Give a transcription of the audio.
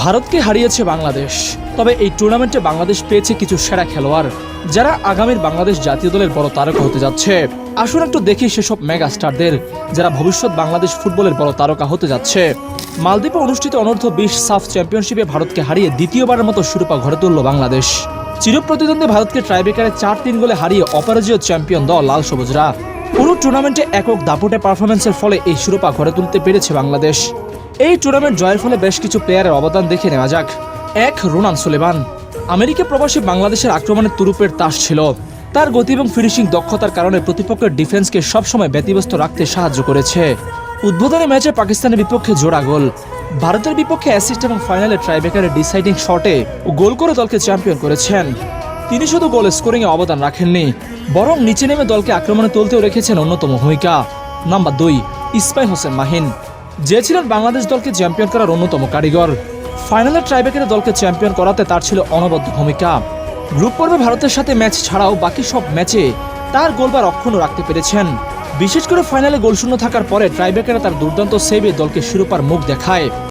ভারতকে হারিয়েছে বাংলাদেশ। তবে এই টুর্নামেন্টে বাংলাদেশ পেয়েছে কিছু সেরা খেলোয়াড়, যারা আগামীর বাংলাদেশ জাতীয় দলের বড় তারকা হতে যাচ্ছে। আসুন একটু দেখি সেসব মেগা স্টারদের, যারা ভবিষ্যৎ বাংলাদেশ ফুটবলের বড় তারকা হতে যাচ্ছে। মালদ্বীপে অনুষ্ঠিত অনূর্ধ্ব 20 সাফ চ্যাম্পিয়নশিপে ভারতকে হারিয়ে দ্বিতীয়বারের মতো শিরোপা ঘরে তুলল বাংলাদেশ। চিরপ্রতিদ্বন্দ্বী ভারতকে টাইব্রেকারে 4-3 গোলে হারিয়ে অপরাজেয় চ্যাম্পিয়ন দল লাল সবুজরা। পুরো টুর্নামেন্টে একক দাপুটে পারফরমেন্সের ফলে এই শিরোপা ঘরে তুলতে পেরেছে বাংলাদেশ। এই টুর্নামেন্ট জয়ের ফলে বেশ কিছু প্লেয়ারের অবদান দেখে নেওয়া যাক। 1. রোনান সুলেমান। আমেরিকা প্রবাসী বাংলাদেশের আক্রমণের তুরুপের তাস ছিল। তার গতি এবং ফিনিশিং দক্ষতার কারণে প্রতিপক্ষের ডিফেন্সকে সবসময় ব্যতিব্যস্ত রাখতে সাহায্য করেছে। উদ্বোধনী ম্যাচে পাকিস্তানের বিপক্ষে জোড়া গোল, ভারতের বিপক্ষে অ্যাসিস্ট এবং ফাইনালে ট্রাইব্রেকারের ডিসাইডিং শটে গোল করে দলকে চ্যাম্পিয়ন করেছেন। তিনি শুধু গোল স্কোরিংয়ে অবদান রাখেননি, বরং নিচে নেমে দলকে আক্রমণে তুলতেও রেখেছেন অন্যতম ভূমিকা। নাম্বার 2. ইসমাইল হোসেন মাহিন, যে ছিলেন বাংলাদেশ দলকে চ্যাম্পিয়ন করার অন্যতম কারিগর। ফাইনালে ট্রাইব্রেকারে দলকে চ্যাম্পিয়ন করাতে তার ছিল অনবদ্য ভূমিকা। গ্রুপ পর্বে ভারতের সাথে ম্যাচ ছাড়াও বাকি সব ম্যাচে তার গোলবার অক্ষুণ্ণ রাখতে পেরেছেন। বিশেষ করে ফাইনালে গোলশূন্য থাকার পরে ট্রাইব্রেকারে তার দুর্দান্ত সেভে দলকে শিরোপার মুখ দেখায়।